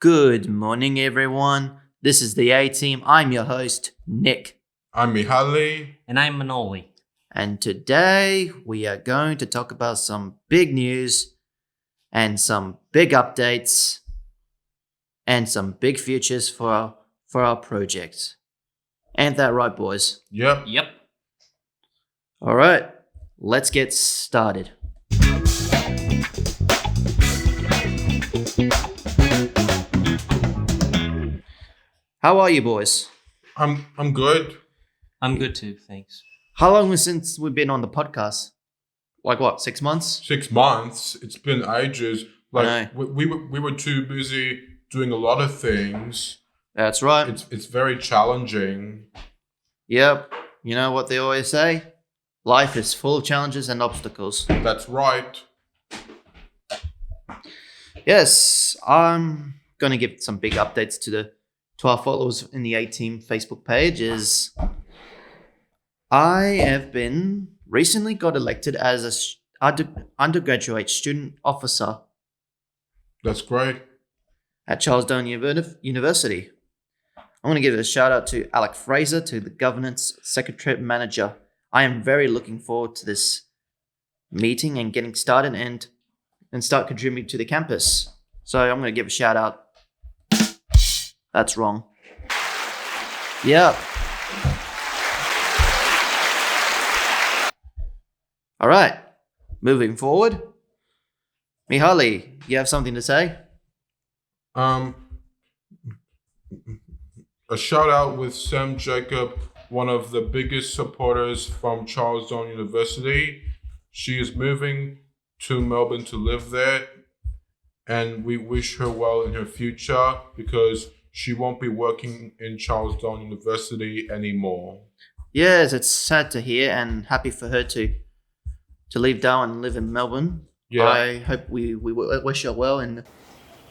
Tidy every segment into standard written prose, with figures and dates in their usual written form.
Good morning, everyone. This is the A Team. I'm your host, Nick. I'm Mihaly. And I'm Manoli. And today we are going to talk about some big news and some big updates and some big futures for our project. Ain't that right, boys? Yep. All right, let's get started. How are you, boys? I'm good. I'm good too, thanks. How long since we've been on the podcast? Like what, 6 months? 6 months. It's been ages. I We were too busy doing a lot of things. That's right. It's very challenging. Yep. You know what they always say? Life is full of challenges and obstacles. That's right. Yes, I'm gonna give some big updates to our followers in the A Team Facebook page. I have been recently got elected as a undergraduate student officer That's great. at Charles Darwin University. I want to give a shout out to Alec Fraser, to the governance secretary manager. I am very looking forward to this meeting and getting started and start contributing to the campus. So I'm going to give a shout out. That's wrong. Yep. All right. Moving forward. Mihaly, you have something to say? A shout out with Sam Jacob, one of the biggest supporters from Charles Darwin University. She is moving to Melbourne to live there, and we wish her well in her future because she won't be working in Charles Darwin University anymore. Yes, it's sad to hear and happy for her to leave Darwin and live in Melbourne. Yeah. I hope we wish her well in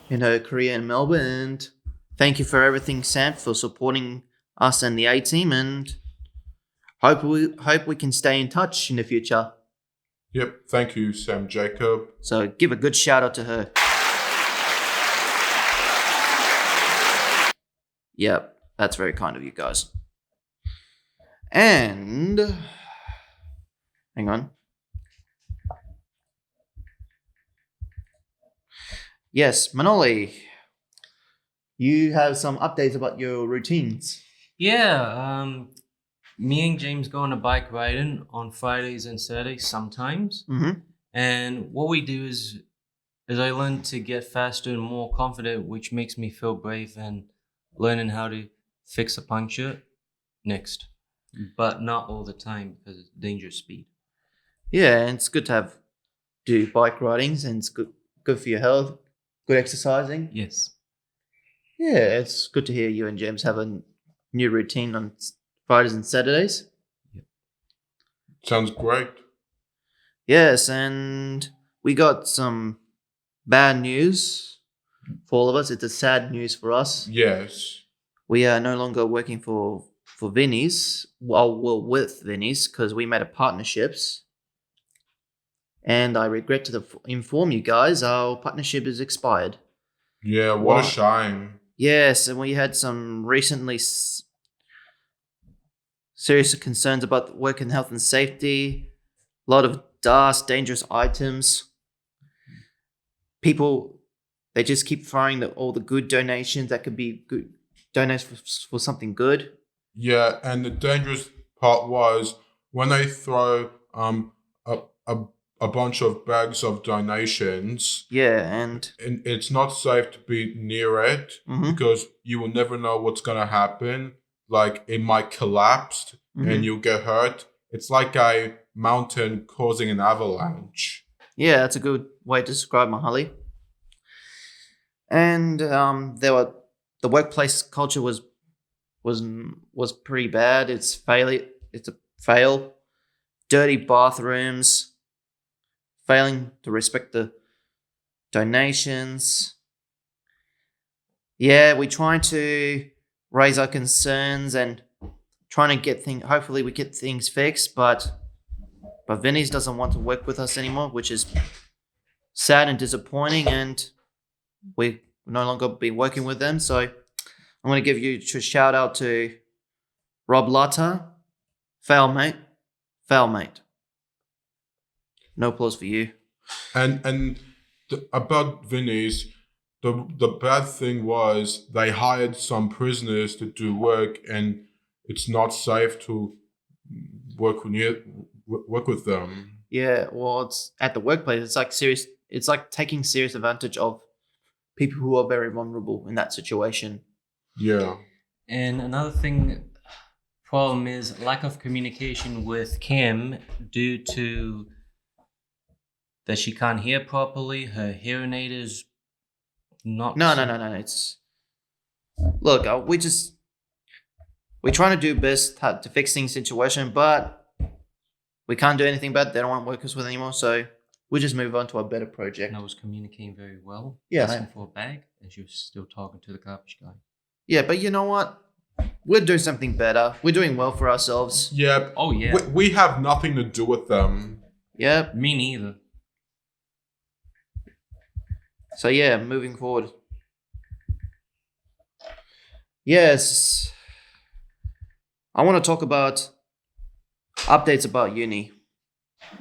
her career in Melbourne, and thank you for everything, Sam, for supporting us and the A Team, and hope we can stay in touch in the future. Yep. Thank you, Sam Jacob. So give a good shout out to her. Yep, that's very kind of you guys. And hang on. Yes, Manoli, you have some updates about your routines. Yeah, me and James go on a bike riding on Fridays and Saturdays sometimes. Mm-hmm. And what we do is I learn to get faster and more confident, which makes me feel brave and learning how to fix a puncture next. But not all the time because it's dangerous speed. Yeah, and it's good to do bike ridings, and it's good for your health, good exercising. Yes. Yeah, it's good to hear you and James have a new routine on Fridays and Saturdays. Sounds great. Yes, and we got some bad news for all of us. It's a sad news for us. Yes. We are no longer working for Vinnie's. Well, with Vinnie's because we made a partnerships. And I regret to inform you guys, our partnership is expired. Yeah, what Wow. a shame. Yes, and we had some recently serious concerns about work and health and safety. A lot of dust, dangerous items. People, they just keep throwing all the good donations that could be good donations for something good. Yeah, and the dangerous part was when they throw a bunch of bags of donations. Yeah, and It's not safe to be near it Mhm. because you will never know what's gonna happen. Like it might collapse Mhm. and you'll get hurt. It's like a mountain causing an avalanche. yeah, that's a good way to describe Mahali. And the workplace culture was pretty bad. It's a fail. Dirty bathrooms, failing to respect the donations. Yeah, we're trying to raise our concerns and trying to get things. Hopefully, we get things fixed. But Vinnie's doesn't want to work with us anymore, which is sad and disappointing. And we're We'll no longer be working with them. So I'm going to give you a shout out to Rob Latta. Fail, mate. Fail, mate. No applause for you. And about Vinny's, the bad thing was they hired some prisoners to do work, and it's not safe to work with them. Yeah, well, it's at the workplace. It's like serious. It's like taking serious advantage of people who are very vulnerable in that situation. Yeah. And another problem is lack of communication with Kim due to that she can't hear properly. Her hearing aid is not. No. It's look, we're trying to do best to fix things situation, but we can't do anything about it. They don't want workers with anymore, so we'll just move on to a better project. And I was communicating very well. Yeah, Asking for a bag, and she was still talking to the garbage guy. Yeah, but you know what? We're doing something better. We're doing well for ourselves. Yeah. Oh yeah. We have nothing to do with them. Yep. Me neither. So yeah, moving forward. Yes. I want to talk about updates about uni.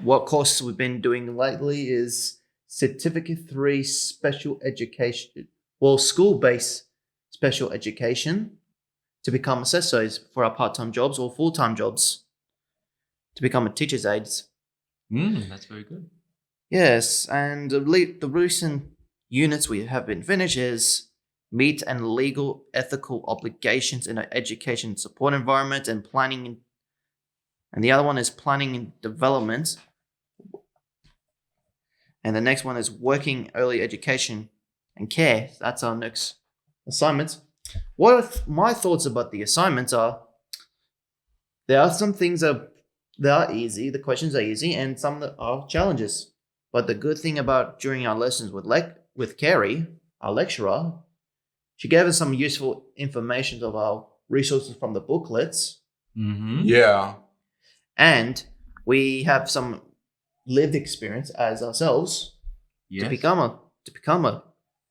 What courses we've been doing lately is Certificate 3 Special Education. Well, school-based special education to become assessors for our part-time jobs or full-time jobs to become a teacher's aides. That's very good. Yes, and the recent units we have been finished is meet and legal ethical obligations in an education support environment and planning. And the other one is planning and development. And the next one is working early education and care. That's our next assignments. My thoughts about the assignments are, there are some things that are easy, the questions are easy, and some that are challenges. But the good thing about during our lessons with Carrie, our lecturer, she gave us some useful information of our resources from the booklets. Mm-hmm. Yeah. And we have some lived experience as ourselves Yes. to become a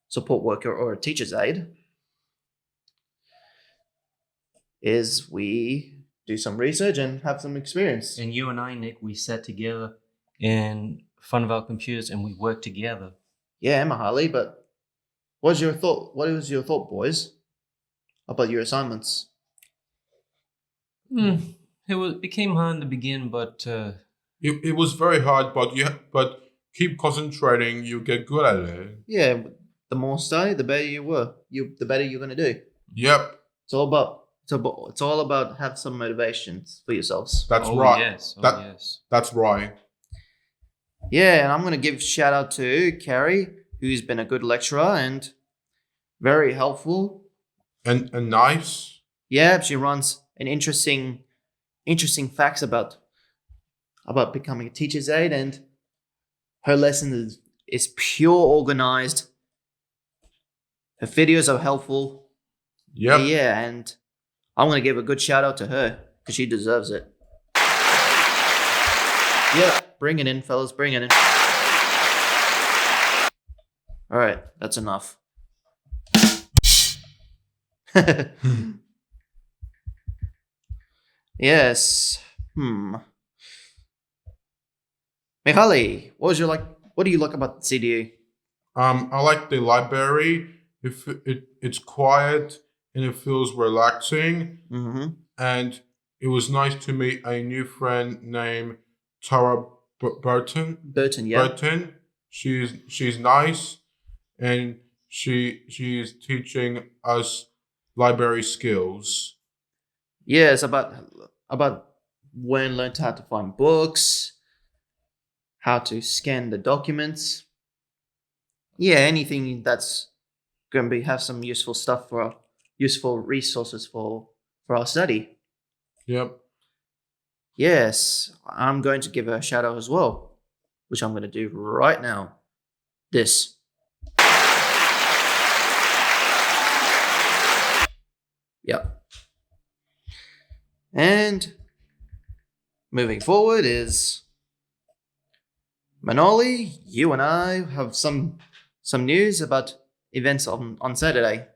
support worker or a teacher's aide. Is we do some research and have some experience. And you and I, Nick, we sat together in front of our computers and we worked together. Yeah, Mahali, but what was your thought, boys, about your assignments? It became hard in the beginning, but It was very hard, but keep concentrating. You get good at it. Yeah, the more study, the better you were. The better you're gonna do. Yep. It's all about have some motivations for yourselves. That's oh right. yes, yes. That's right. Yeah, and I'm gonna give shout out to Carrie, who's been a good lecturer and very helpful. And nice. Yeah, she runs an interesting facts about becoming a teacher's aide, and her lesson is pure organized. Her videos are helpful. Yep. Yeah, and I'm gonna give a good shout out to her because she deserves it. Yeah, bring it in, fellas, bring it in. All right, that's enough. Yes. Mihaly, what do you like about the CDU? I like the library. It's quiet and it feels relaxing. Mm-hmm. And it was nice to meet a new friend named Tara Burton. Burton, yeah. Burton. She's nice, and she's teaching us library skills. Yeah, it's about learn how to find books, how to scan the documents. Yeah, anything that's going to have some useful stuff useful resources for our study. Yep. Yes, I'm going to give her a shout out as well, which I'm going to do right now. This. Yep. And moving forward is Manoli, you and I have some news about events on Saturday?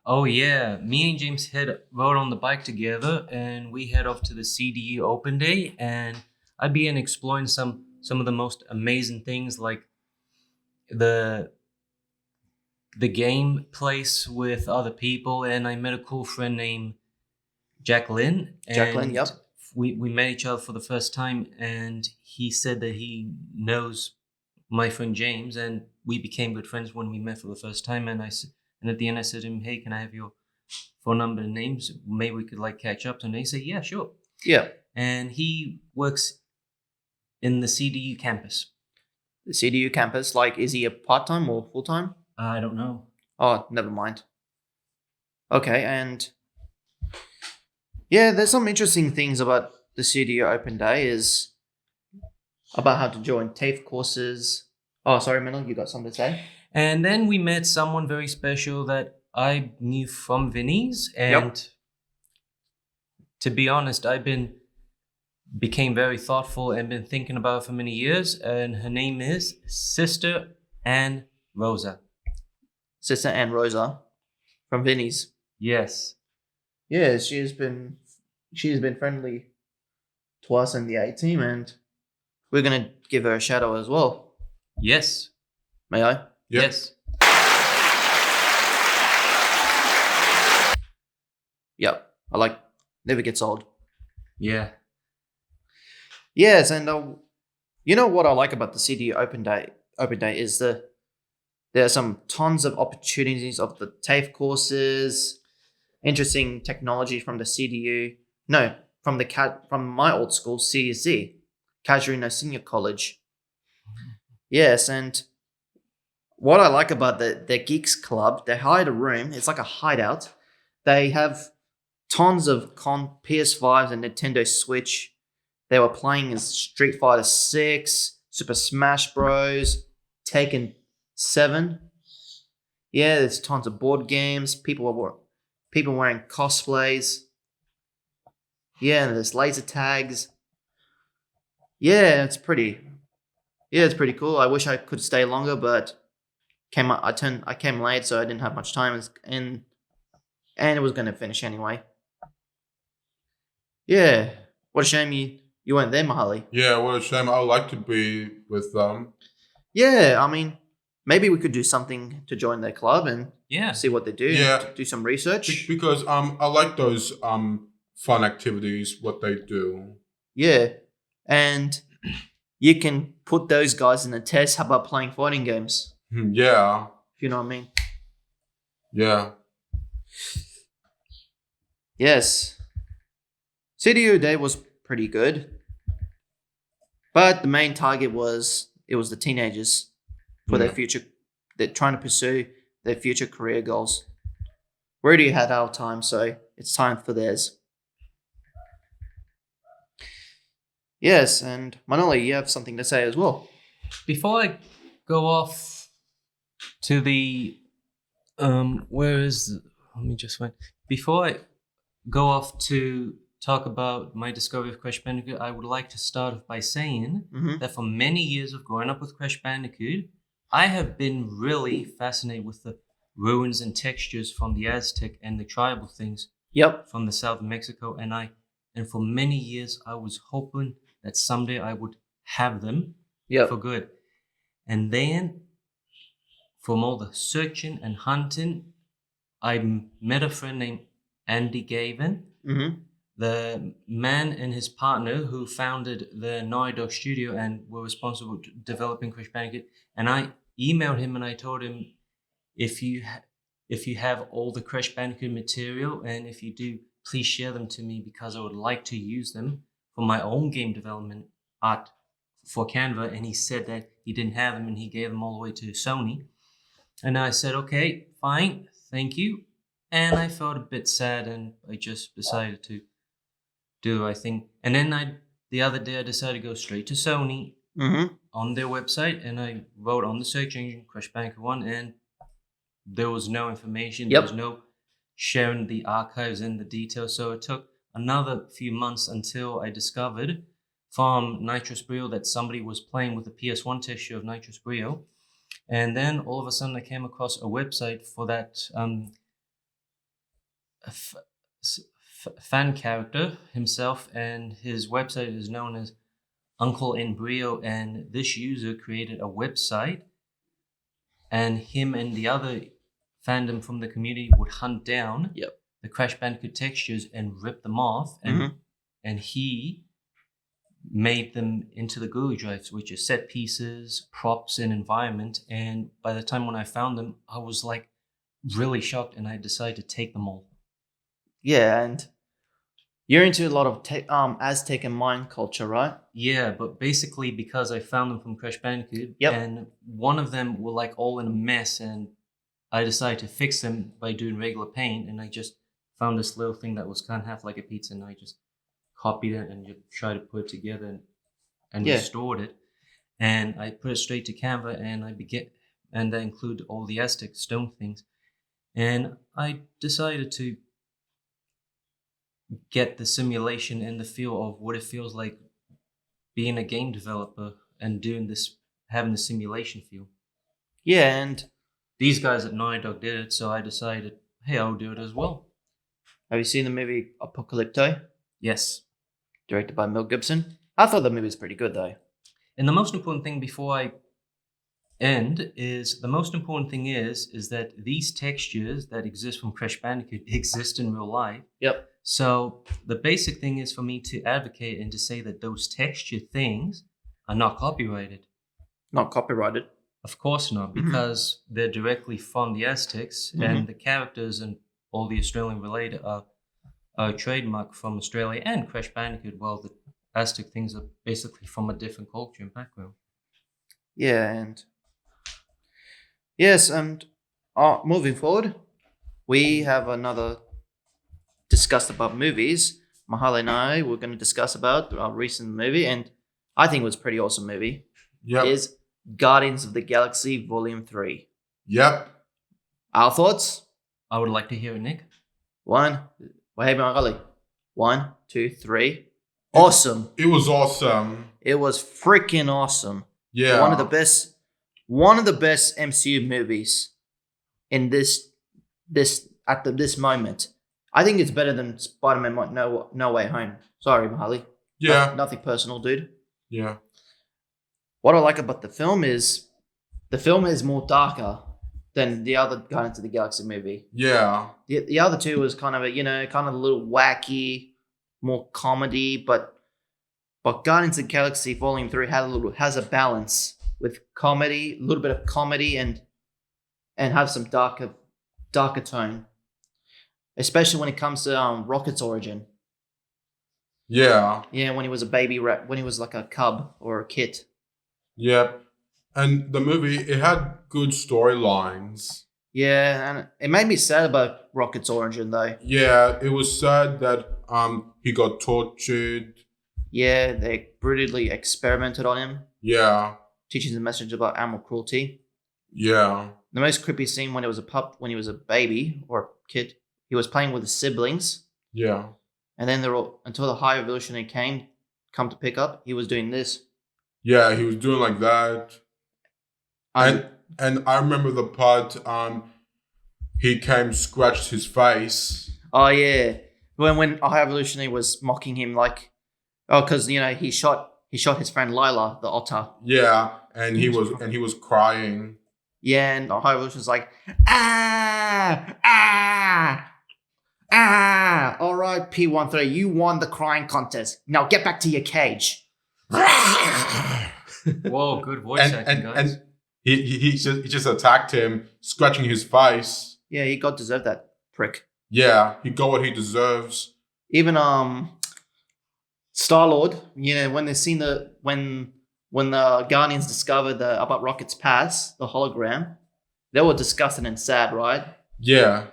Oh yeah, me and James rode on the bike together, and we head off to the CDU Open Day, and I began exploring some of the most amazing things, like the game place with other people, and I met a cool friend named Jacqueline. Jacqueline, yep. We met each other for the first time, and he said that he knows my friend James, and we became good friends when we met for the first time. And at the end I said to him, "Hey, can I have your phone number and names? Maybe we could like catch up." And he said, "Yeah, sure." Yeah. And he works in the CDU campus. The CDU campus, like, is he a part-time or full-time? I don't know. Oh, never mind. Okay, and yeah, there's some interesting things about the CDU Open Day is about how to join TAFE courses. Oh, sorry, Mendel, you got something to say? And then we met someone very special that I knew from Vinny's, and to be honest, became very thoughtful and been thinking about it for many years. And her name is Sister Ann Rosa. Sister Ann Rosa from Vinny's. Yes. Yeah, she's been friendly to us in the A team, and we're gonna give her a shout out as well. Yes. May I? Yep. Yes. Yep. I like never gets old. Yeah. Yes, and you know what I like about the CDU Open Day is there are some tons of opportunities of the TAFE courses, interesting technology from the CDU. No, from my old school, CSC, Casuarina Senior College. Yes, and what I like about the Geeks Club, they hired a room. It's like a hideout. They have tons of PS5s and Nintendo Switch. They were playing as Street Fighter 6, Super Smash Bros, Taken 7. Yeah, there's tons of board games. People wearing cosplays. Yeah, and there's laser tags. Yeah, it's pretty cool. I wish I could stay longer, but I came late, so I didn't have much time, and it was gonna finish anyway. Yeah, what a shame you weren't there, Mahali. Yeah, what a shame. I'd like to be with them. Yeah, I mean, maybe we could do something to join their club and Yeah. see what they do. Yeah. And do some research. Because I like those fun activities, what they do. Yeah, and you can put those guys in a test. How about playing fighting games? Yeah. If you know what I mean. Yeah. Yes. CDU Day was pretty good, but the main target was the teenagers for their future. They're trying to pursue their future career goals. We already had our time, so it's time for theirs. Yes, and Manoli, you have something to say as well. Before I go off to the let me just find. Before I go off to talk about my discovery of Crash Bandicoot, I would like to start off by saying that for many years of growing up with Crash Bandicoot, I have been really fascinated with the ruins and textures from the Aztec and the tribal things from the south of Mexico, and for many years I was hoping that someday I would have them for good. And then from all the searching and hunting, I met a friend named Andy Gavin, the man and his partner who founded the Naughty Dog studio and were responsible for developing Crash Bandicoot. And I emailed him and I told him, if you have all the Crash Bandicoot material, and if you do, please share them to me, because I would like to use them for my own game development art for Canva. And he said that he didn't have them and he gave them all the way to Sony. And I said, okay, fine, thank you. And I felt a bit sad, and I just decided to do the right thing. And then the other day I decided to go straight to Sony on their website, and I wrote on the search engine Crash Bandicoot 1, and there was no information. There was no sharing the archives and the details. So it took another few months until I discovered from Nitrous Brio that somebody was playing with the PS1 texture of Nitrous Brio. And then all of a sudden, I came across a website for that fan character himself, and his website is known as Uncle Embryo. And this user created a website, and him and the other fandom from the community would hunt down Yep. the Crash Bandicoot textures and rip them off, and and he made them into the Google Drives, which is set pieces, props, and environment. And by the time when I found them, I was like really shocked, and I decided to take them all. Yeah, and you're into a lot of Aztec and Mayan culture, right? Yeah, but basically because I found them from Crash Bandicoot, Yep. and one of them were like all in a mess, and I decided to fix them by doing regular paint, and I just found this little thing that was kind of half like a pizza, and I just copied it and just tried to put it together and Yeah. restored it. And I put it straight to Canva, and and that included all the Aztec stone things. And I decided to get the simulation and the feel of what it feels like being a game developer and doing this, having the simulation feel. Yeah, and These guys at Naughty Dog did it, so I decided, hey, I'll do it as well. have you seen the movie Apocalypto, Yes. directed by Mel Gibson? I thought the movie was pretty good, though. And the most important thing before I end is that these textures that exist from Crash Bandicoot exist in real life. Yep. So the basic thing is for me to advocate and to say that those texture things are not copyrighted. Not copyrighted. Of course not, because they're directly from the Aztecs, and the characters and all the Australian related are a trademark from Australia and Crash Bandicoot, while the Aztec things are basically from a different culture and background. Yeah, and yes, and moving forward, we have another discussed about movies. Mahali and I were going to discuss about our recent movie, and I think it was a pretty awesome movie. Yep. Is Guardians of the Galaxy Volume 3. Yep. Our thoughts? I would like to hear it, Nick. One, 1, 2, 3. Awesome. It was awesome. It was freaking awesome. Yeah. One of the best MCU movies in this moment. I think it's better than Spider-Man No Way Home. Sorry, Mahali. Yeah. Nothing personal, dude. Yeah. What I like about the film is more darker than the other Guardians of the Galaxy movie. Yeah. The other two was kind of a little wacky, more comedy, but Guardians of the Galaxy Volume 3 has a balance with comedy, a little bit of comedy, and have some darker tone, especially when it comes to Rocket's origin. Yeah. Yeah, when he was a baby rat, when he was like a cub or a kit. Yep. And the movie, it had good storylines. Yeah, and it made me sad about Rocket's origin, though. Yeah, it was sad that he got tortured. Yeah, they brutally experimented on him, Yeah. teaching the message about animal cruelty. Yeah. The most creepy scene when he was a baby or a kid, he was playing with his siblings, Yeah. and then until the High Evolutionary come to pick up, he was doing this. Yeah, he was doing like that. And I remember the part he came scratched his face. Oh yeah, when a High Evolutionary was mocking him because he shot his friend Lila the otter. Yeah, and he was crying. Yeah, and the High Evolutionary's like all right, P13, you won the crying contest. Now get back to your cage. Whoa, good voice acting, guys. And he just attacked him, scratching his face. Yeah, he deserved that prick. Yeah, he got what he deserves. Even Star-Lord, when they seen when the Guardians discovered about Rocket's past, the hologram, they were disgusted and sad, right? Yeah.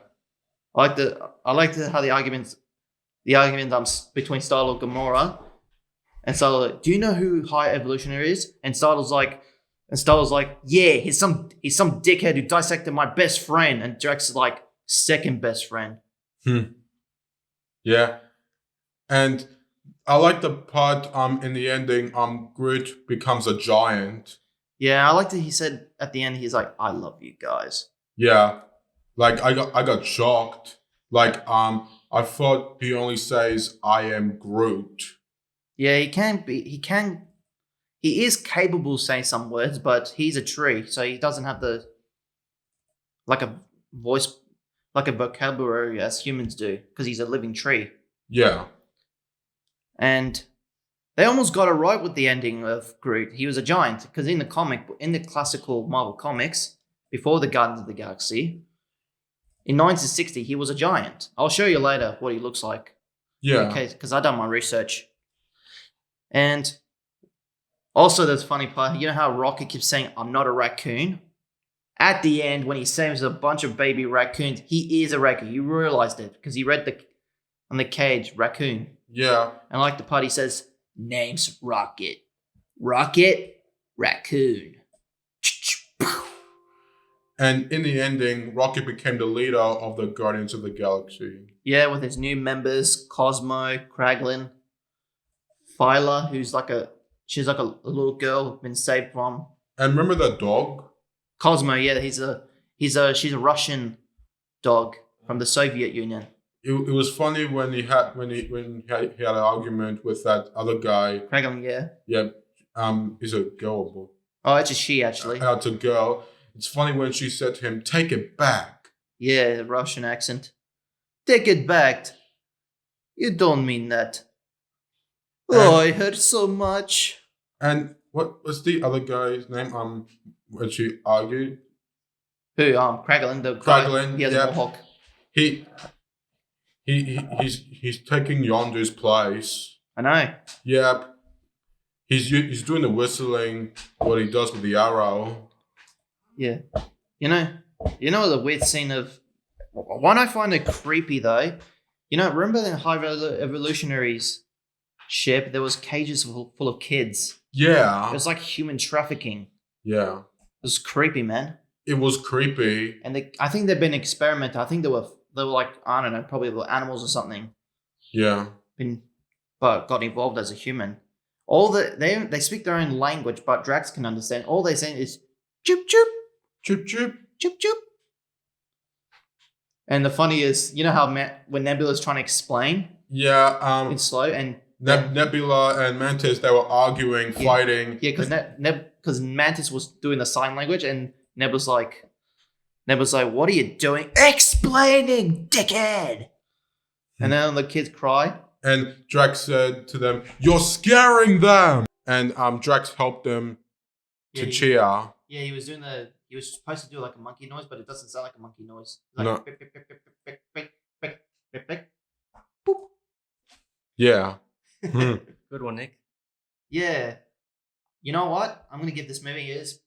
I like how the argument between Star-Lord and Gamora, and Star-Lord, do you know who High Evolutionary is? And Star-Lord's like, yeah, he's some dickhead who dissected my best friend, and Drax is like, second best friend. Yeah. And I like the part in the ending Groot becomes a giant. Yeah, I liked it. He said at the end, he's like, "I love you guys." Yeah, like I got shocked. Like I thought he only says I am Groot. Yeah, he can be. He is capable of saying some words, but he's a tree, so he doesn't have the like a voice, like a vocabulary as humans do, because he's a living tree. Yeah, And they almost got it right with the ending of Groot. He was a giant, because in the classical Marvel comics, before the Guardians of the Galaxy, in 1960, he was a giant. I'll show you later what he looks like. yeah. Because I done my research. And also, there's a funny part. You know how Rocket keeps saying, "I'm not a raccoon." At the end, when he saves a bunch of baby raccoons, he is a raccoon. You realized it because he read on the cage raccoon. Yeah, And like the part, he says, "Name's Rocket. Rocket, raccoon." and in the ending, Rocket became the leader of the Guardians of the Galaxy. Yeah, with his new members, Cosmo, Kraglin, Phyla, she's like a little girl been saved from And remember that dog? Cosmo. Yeah, she's a Russian dog from the Soviet Union. It was funny when he had an argument with that other guy. Kraglin, yeah. Yeah, is a girl or boy? Oh, it's a she actually. It's a girl. It's funny when she said to him, "Take it back." Yeah, Russian accent. Take it back. You don't mean that. Oh, I hurt so much. And what was the other guy's name? When she argued, Who? Kraglin, the guy. Kraglin, He has yeah. a mohawk. he he's taking Yondu's place. I know. Yep. He's doing the whistling, what he does with the arrow. Yeah. You know the weird scene of one I find it creepy though. Remember in High Evolutionaries ship there was cages full of kids. It Yeah. was like human trafficking. Yeah. It was creepy, man. It was creepy. And I think they've been experimenting. I think they were like, I don't know, probably little animals or something. Yeah. But got involved as a human. They speak their own language, but Drax can understand. All they're saying is choop choop Chip chip. choop choop. And the funny is, you know how when Nebula's trying to explain Yeah. in slow and Nebula and Mantis, they were arguing, fighting. yeah, because Mantis was doing the sign language and Nebula's like, "What are you doing? Explaining, dickhead!" And then the kids cry. And Drax said to them, "You're scaring them." And Drax helped them to Yeah, cheer. Yeah, he was supposed to do like a monkey noise, but it doesn't sound like a monkey noise. It's like No. pick, pick, pick, pick, pick, pick, pick, pick, pick. Yeah. Hmm. Good one, Nick. Yeah. You know what? I'm gonna give this movie is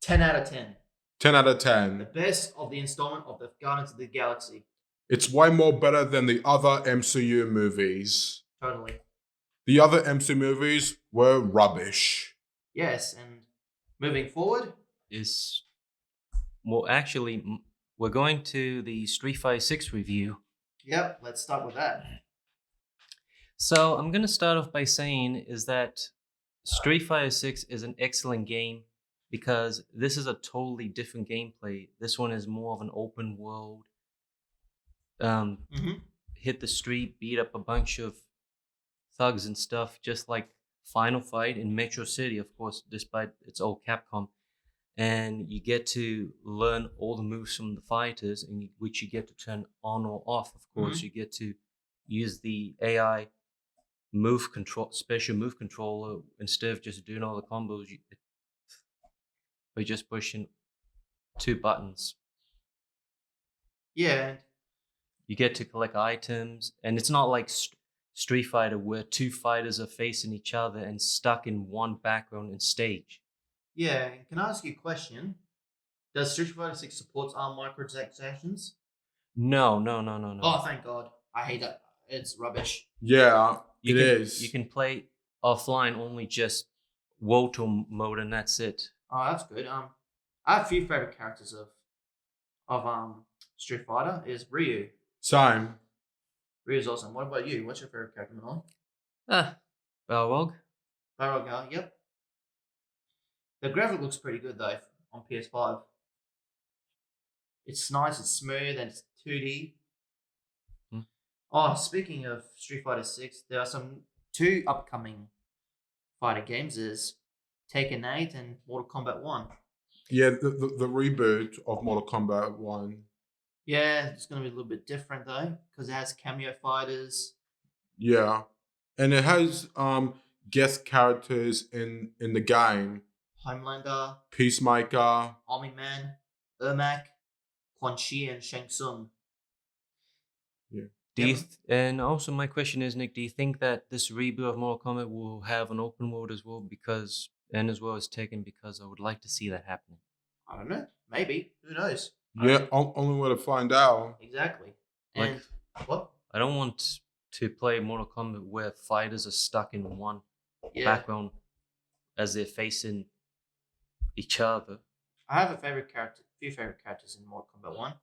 10 out of 10. 10 out of The 10. best of the installment of the Guardians of the Galaxy. It's way more better than the other MCU movies. Totally. The other MCU movies were rubbish. Yes, and moving forward, Is well, actually, we're going to the Street Fighter 6 review. yep, let's start with that. So I'm gonna start off by saying is that Street Fighter 6 is an excellent game because this is a totally different gameplay. This one is more of an open world. Mm-hmm. Hit the street, beat up a bunch of thugs and stuff, just like Final Fight in Metro City, of course, despite its old Capcom. And you get to learn all the moves from the fighters, which you get to turn on or off. Of course, you get to use the AI special move controller instead of just doing all the combos. By just pushing 2 buttons. Yeah, You get to collect items, and it's not like Street Fighter where 2 fighters are facing each other and stuck in one background and stage. yeah. Can I ask you a question? Does Street Fighter 6 support ARM microtransactions? No. Oh, thank God. I hate that. It's rubbish. Yeah, You it can, is. You can play offline only just Woto mode, and that's it. Oh, that's good. I have a few favorite characters of Street Fighter. Is Ryu. Same. Ryu's awesome. What about you? What's your favorite character, Manoli? Balrog. Balrog, yep. The graphic looks pretty good though on PS5. It's nice, it's smooth, and it's 2D. Hmm. Oh, speaking of Street Fighter 6, there are two upcoming fighter games. There's Tekken 8 and Mortal Kombat 1. Yeah, the reboot of Mortal Kombat 1. Yeah, it's going to be a little bit different though, because it has cameo fighters. Yeah. And it has guest characters in the game. Homelander, Peacemaker. Army Man, Ermac, Quan Chi, and Shang Tsung. Do you and also my question is, Nick, do you think that this reboot of Mortal Kombat will have an open world as well? As well as Tekken, because I would like to see that happening. I don't know. Maybe. Who knows? Yeah, only way to find out. Exactly. Like- And what? I don't want to play Mortal Kombat where fighters are stuck in one Yeah. background as they're facing each other. I have few favorite characters in Mortal Kombat 1.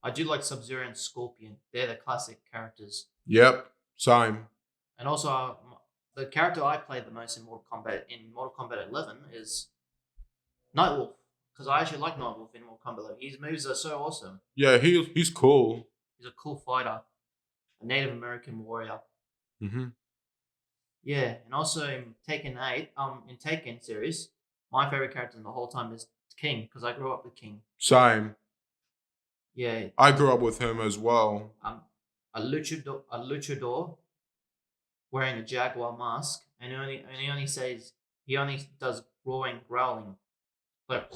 I do like Sub-Zero and Scorpion. They're the classic characters. Yep, same. And also, the character I played the most in Mortal Kombat 11 is Nightwolf. Because I actually like Nightwolf in Mortal Kombat 11. His moves are so awesome. Yeah, he's cool. He's a cool fighter. A Native American warrior. Mm-hmm. Yeah, and also in Tekken 8, in Tekken series, my favorite character in the whole time is King, because I grew up with King. Same. Yeah, I grew up with him as well. a luchador wearing a jaguar mask, and he only does roaring, growling, like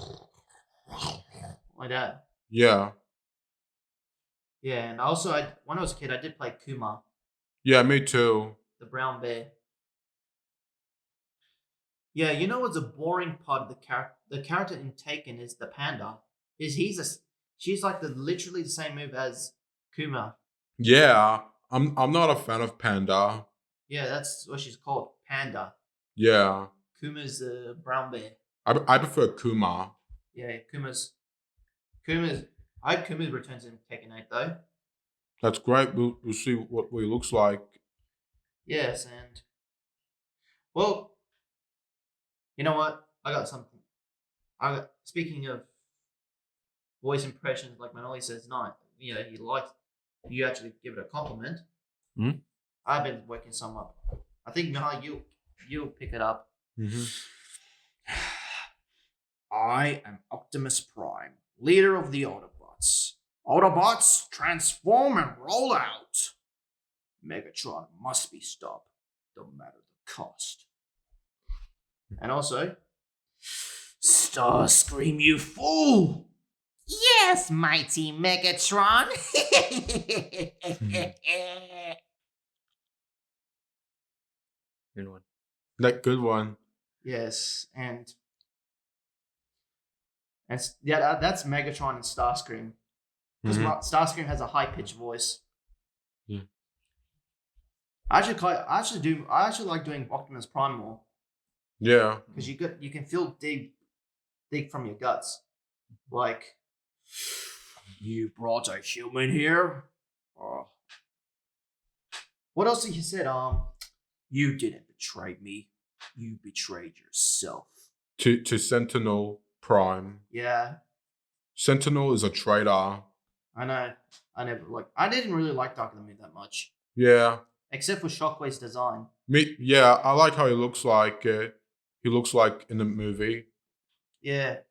that. Yeah. Yeah, and also when I was a kid, I did play Kuma, Yeah, me too. the brown bear. Yeah, you know what's a boring part of the character? The character in Taken is the panda. She's like literally the same move as Kuma. Yeah, I'm not a fan of Panda. Yeah, that's what she's called, Panda. Yeah, Kuma's the brown bear. I prefer Kuma. Yeah, I hope Kuma returns in Tekken 8 though. That's great. We'll see what he looks like. Yes, and well, you know what? I got something. Speaking of voice impressions, like Manoli says, he likes you actually give it a compliment. Hmm? I've been working some up. I think Manoli, you'll pick it up. Mm-hmm. I am Optimus Prime, leader of the Autobots. Autobots, transform and roll out. Megatron must be stopped, no matter the cost. And also, Starscream, you fool! Yes, mighty Megatron! Good one. That good one. Yes, and that's Megatron and Starscream. Because Mhm. Starscream has a high pitched voice. Yeah. I actually like doing Optimus Prime more Yeah. because you can feel deep from your guts, like you brought a human here. Oh. What else did he said? You didn't betray me. You betrayed yourself. To Sentinel Prime. Yeah, Sentinel is a traitor. I know. I didn't really like Dark of the Moon that much, Yeah. except for Shockwave's design. Yeah, I like how he looks like. He looks like in the movie. Yeah.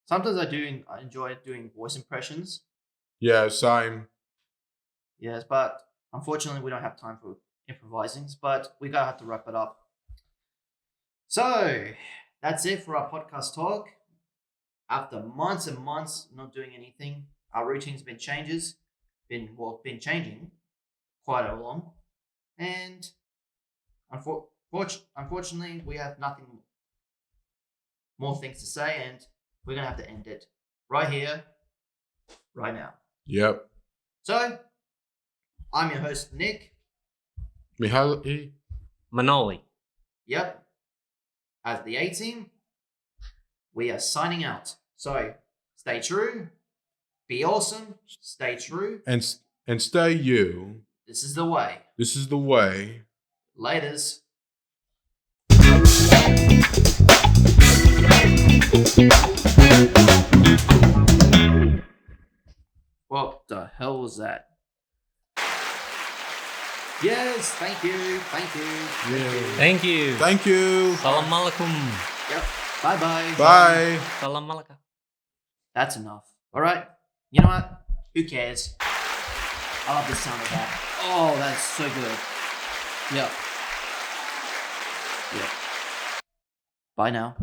Sometimes I enjoy doing voice impressions. Yeah, same. Yes, but unfortunately we don't have time for improvising. But we gotta have to wrap it up. So that's it for our podcast talk. After months and months not doing anything, our routine's been changing quite a long, and unfortunately we have nothing more things to say, and we're gonna have to end it right here, right now. Yep. So I'm your host Nick. Mihaly. Manoli. Yep. As the A team, we are signing out. So stay true, be awesome, stay true. And stay you. This is the way. This is the way. Laters. hell was that? Yes, thank you. Yeah. Thank you. Thank you. Salam alaikum. Yep. Bye. Bye. Salam alaikum. That's enough. All right. You know what? Who cares? I love the sound of that. Oh, that's so good. Yep. Bye now.